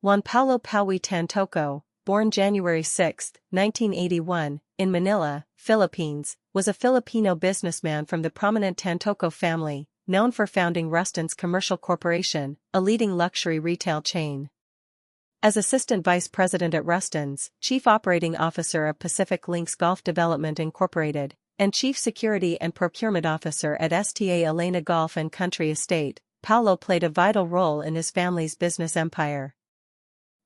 Juan Paolo Paowee Tantoco, born January 6, 1981, in Manila, Philippines, was a Filipino businessman from the prominent Tantoco family, known for founding Rustan's Commercial Corporation, a leading luxury retail chain. As Assistant Vice President at Rustan's, Chief Operating Officer of Pacific Links Golf Development Incorporated, and Chief Security and Procurement Officer at Sta Elena Golf and Country Estate, Paolo played a vital role in his family's business empire.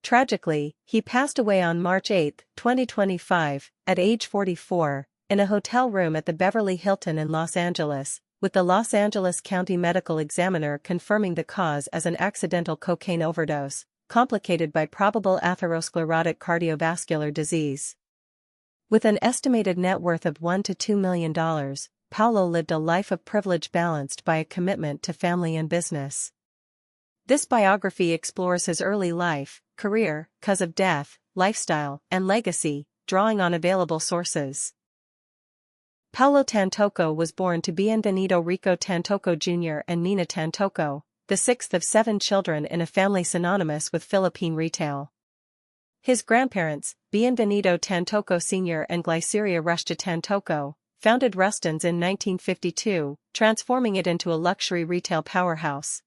Tragically, he passed away on March 8, 2025, at age 44, in a hotel room at the Beverly Hilton in Los Angeles, with the Los Angeles County Medical Examiner confirming the cause as an accidental cocaine overdose, complicated by probable atherosclerotic cardiovascular disease. With an estimated net worth of $1 to $2 million, Paolo lived a life of privilege balanced by a commitment to family and business. This biography explores his early life, career, cause of death, lifestyle, and legacy, drawing on available sources. Paolo Tantoco was born to Bienvenido Rico Tantoco Jr. and Nena Tantoco, the sixth of 7 children in a family synonymous with Philippine retail. His grandparents, Bienvenido Tantoco Sr. and Gliceria Tantoco, founded Rustan's in 1952, transforming it into a luxury retail powerhouse.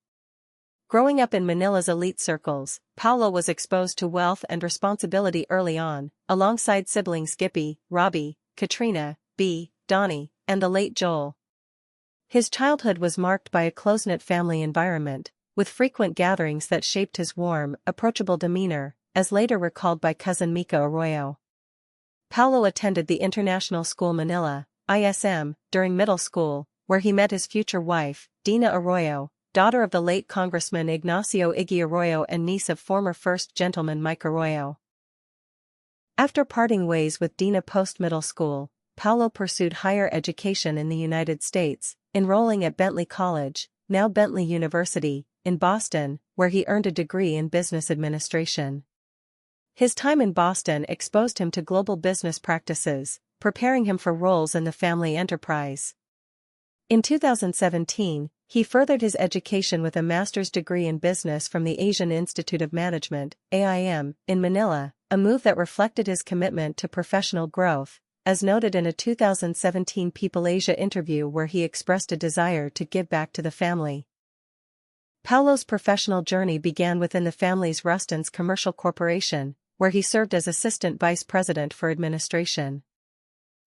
Growing up in Manila's elite circles, Paolo was exposed to wealth and responsibility early on, alongside siblings Skippy, Robbie, Katrina, B, Donnie, and the late Joel. His childhood was marked by a close-knit family environment, with frequent gatherings that shaped his warm, approachable demeanor, as later recalled by cousin Mika Arroyo. Paolo attended the International School Manila, ISM, during middle school, where he met his future wife, Dina Arroyo, daughter of the late Congressman Ignacio Iggy Arroyo and niece of former First Gentleman Mike Arroyo. After parting ways with Dina post-middle school, Paolo pursued higher education in the United States, enrolling at Bentley College, now Bentley University, in Boston, where he earned a degree in business administration. His time in Boston exposed him to global business practices, preparing him for roles in the family enterprise. In 2017, he furthered his education with a master's degree in business from the Asian Institute of Management, AIM, in Manila, a move that reflected his commitment to professional growth, as noted in a 2017 People Asia interview where he expressed a desire to give back to the family. Paolo's professional journey began within the family's Rustan's Commercial Corporation, where he served as Assistant Vice President for Administration.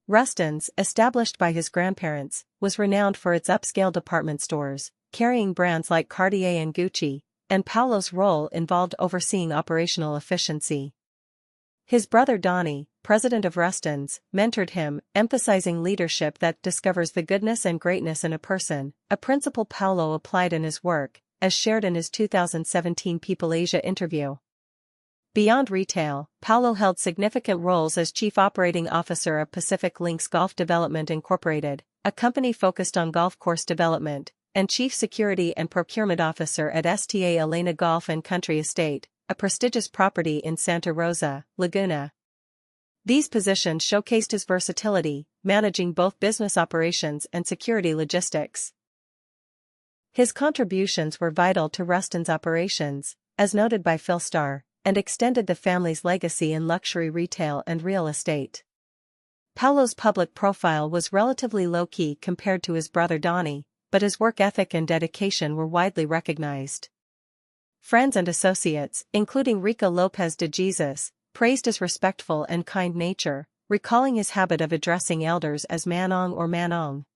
Rustan's, established by his grandparents, was renowned for its upscale department stores, carrying brands like Cartier and Gucci, and Paolo's role involved overseeing operational efficiency. His brother Donnie, president of Rustan's, mentored him, emphasizing leadership that discovers the goodness and greatness in a person, a principle Paolo applied in his work, as shared in his 2017 People Asia interview. Beyond retail, Paolo held significant roles as Chief Operating Officer of Pacific Links Golf Development Incorporated, a company focused on golf course development, and Chief Security and Procurement Officer at Sta Elena Golf and Country Estate, a prestigious property in Santa Rosa, Laguna. These positions showcased his versatility, managing both business operations and security logistics. His contributions were vital to Rustan's operations, as noted by Philstar, and extended the family's legacy in luxury retail and real estate. Paolo's public profile was relatively low-key compared to his brother Donnie, but his work ethic and dedication were widely recognized. Friends and associates, including Rica Lopez de Jesus, praised his respectful and kind nature, recalling his habit of addressing elders as Manong or Manong.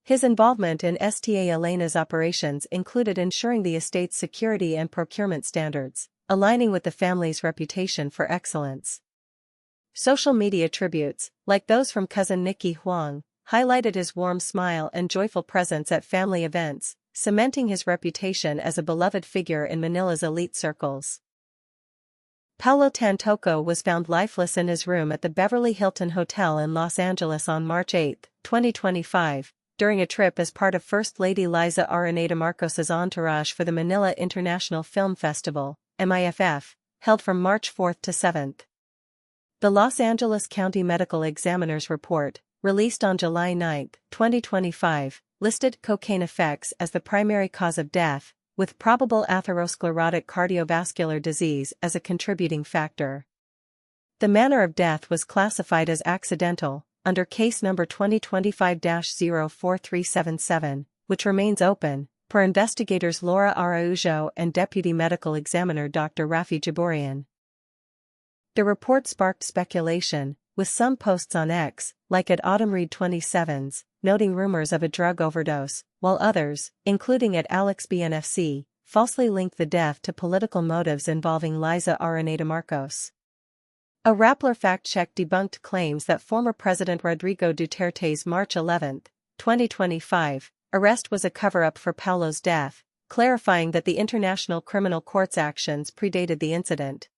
His involvement in Sta Elena's operations included ensuring the estate's security and procurement standards, aligning with the family's reputation for excellence. Social media tributes, like those from cousin Nikki Huang, highlighted his warm smile and joyful presence at family events, cementing his reputation as a beloved figure in Manila's elite circles. Paolo Tantoco was found lifeless in his room at the Beverly Hilton Hotel in Los Angeles on March 8, 2025, during a trip as part of First Lady Liza Araneda Marcos's entourage for the Manila International Film Festival, MIFF, held from March 4 to 7. The Los Angeles County Medical Examiner's report, released on July 9, 2025, listed cocaine effects as the primary cause of death, with probable atherosclerotic cardiovascular disease as a contributing factor. The manner of death was classified as accidental, under case number 2025-04377, which remains open, per investigators Laura Araujo and Deputy Medical Examiner Dr. Rafi Jaborian. The report sparked speculation, with some posts on X, like at AutumnRead27's, noting rumors of a drug overdose, while others, including at AlexBNFC, falsely linked the death to political motives involving Liza Araneta Marcos. A Rappler fact-check debunked claims that former President Rodrigo Duterte's March 11, 2025, arrest was a cover-up for Paolo's death, clarifying that the International Criminal Court's actions predated the incident.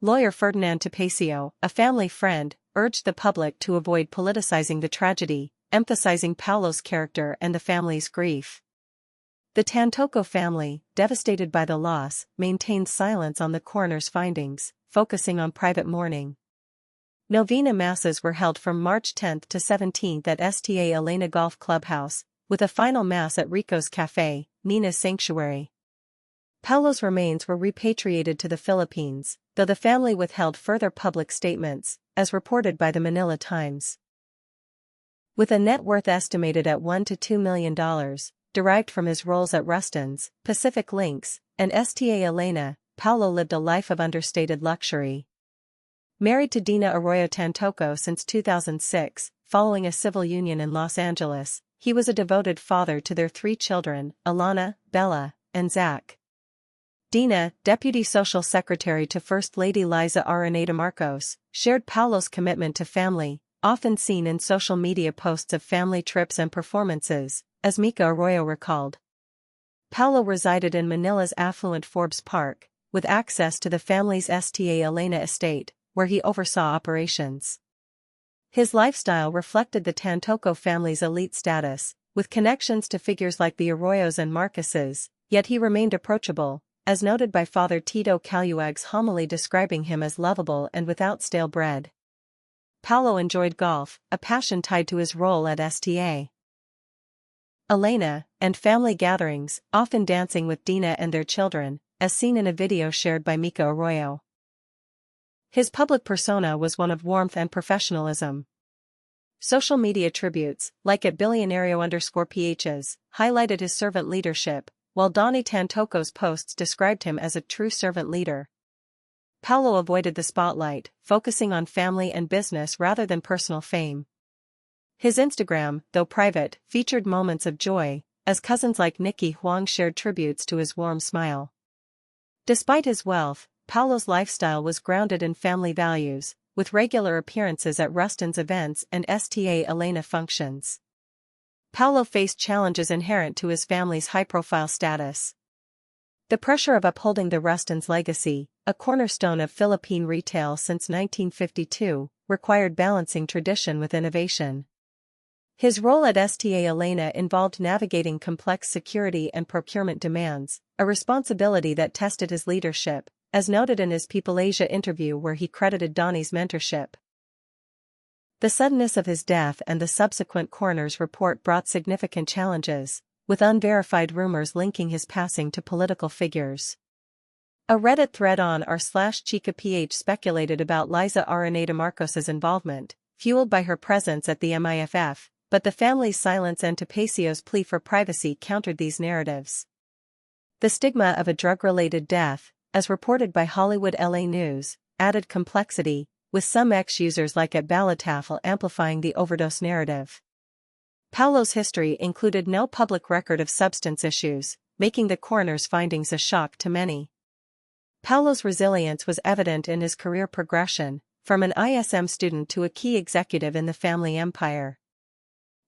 Lawyer Ferdinand Topacio, a family friend, urged the public to avoid politicizing the tragedy, emphasizing Paolo's character and the family's grief. The Tantoco family, devastated by the loss, maintained silence on the coroner's findings, focusing on private mourning. Novena masses were held from March 10 to 17 at Sta Elena Golf Clubhouse, with a final mass at Rico's Cafe, Nena's Sanctuary. Paolo's remains were repatriated to the Philippines, though the family withheld further public statements, as reported by the Manila Times. With a net worth estimated at $1 to $2 million, derived from his roles at Rustan's, Pacific Links, and Sta Elena, Paolo lived a life of understated luxury. Married to Dina Arroyo Tantoco since 2006, following a civil union in Los Angeles, he was a devoted father to their 3 children, Alana, Bella, and Zach. Dina, Deputy Social Secretary to First Lady Liza Araneta Marcos, shared Paolo's commitment to family, often seen in social media posts of family trips and performances, as Mika Arroyo recalled. Paolo resided in Manila's affluent Forbes Park, with access to the family's Sta Elena estate, where he oversaw operations. His lifestyle reflected the Tantoco family's elite status, with connections to figures like the Arroyos and Marcoses, yet he remained approachable, as noted by Father Tito Caluag's homily describing him as lovable and without stale bread. Paolo enjoyed golf, a passion tied to his role at Sta Elena, and family gatherings, often dancing with Dina and their children, as seen in a video shared by Mika Arroyo. His public persona was one of warmth and professionalism. Social media tributes, like at Billionario_PH's, highlighted his servant leadership, while Donnie Tantoco's posts described him as a true servant leader. Paolo avoided the spotlight, focusing on family and business rather than personal fame. His Instagram, though private, featured moments of joy, as cousins like Nikki Huang shared tributes to his warm smile. Despite his wealth, Paolo's lifestyle was grounded in family values, with regular appearances at Rustan's events and Sta Elena functions. Paolo faced challenges inherent to his family's high-profile status. The pressure of upholding the Rustan's legacy, a cornerstone of Philippine retail since 1952, required balancing tradition with innovation. His role at Sta Elena involved navigating complex security and procurement demands, a responsibility that tested his leadership, as noted in his People Asia interview where he credited Donnie's mentorship. The suddenness of his death and the subsequent coroner's report brought significant challenges, with unverified rumors linking his passing to political figures. A Reddit thread on r/ChicaPH speculated about Liza Araneta Marcos's involvement, fueled by her presence at the MIFF, but the family's silence and Topacio's plea for privacy countered these narratives. The stigma of a drug-related death, as reported by Hollywood LA News, added complexity, with some ex-users like at Balatafel amplifying the overdose narrative. Paolo's history included no public record of substance issues, making the coroner's findings a shock to many. Paolo's resilience was evident in his career progression, from an ISM student to a key executive in the family empire.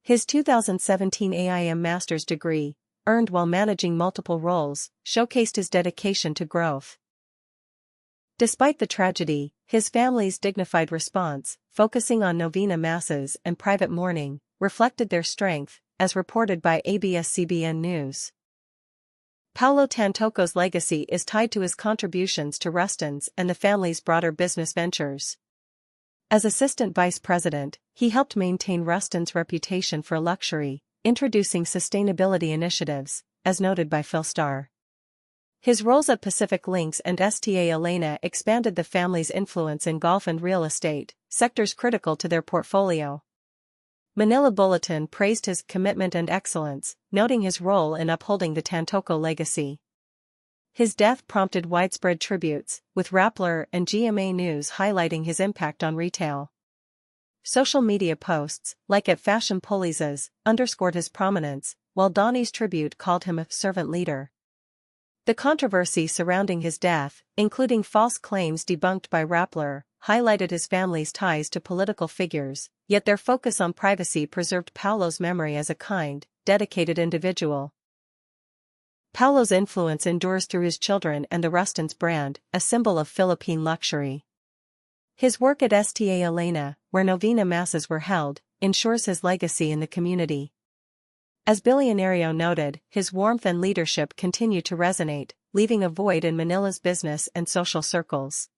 His 2017 AIM master's degree, earned while managing multiple roles, showcased his dedication to growth. Despite the tragedy, his family's dignified response, focusing on novena masses and private mourning, reflected their strength, as reported by ABS-CBN News. Paolo Tantoco's legacy is tied to his contributions to Rustan's and the family's broader business ventures. As assistant vice president, he helped maintain Rustan's reputation for luxury, introducing sustainability initiatives, as noted by Philstar. His roles at Pacific Links and Sta Elena expanded the family's influence in golf and real estate, sectors critical to their portfolio. Manila Bulletin praised his commitment and excellence, noting his role in upholding the Tantoco legacy. His death prompted widespread tributes, with Rappler and GMA News highlighting his impact on retail. Social media posts, like at Fashion Police's, underscored his prominence, while Donnie's tribute called him a servant leader. The controversy surrounding his death, including false claims debunked by Rappler, highlighted his family's ties to political figures, yet their focus on privacy preserved Paolo's memory as a kind, dedicated individual. Paolo's influence endures through his children and the Rustan's brand, a symbol of Philippine luxury. His work at Sta Elena, where novena masses were held, ensures his legacy in the community. As Billionario noted, his warmth and leadership continue to resonate, leaving a void in Manila's business and social circles.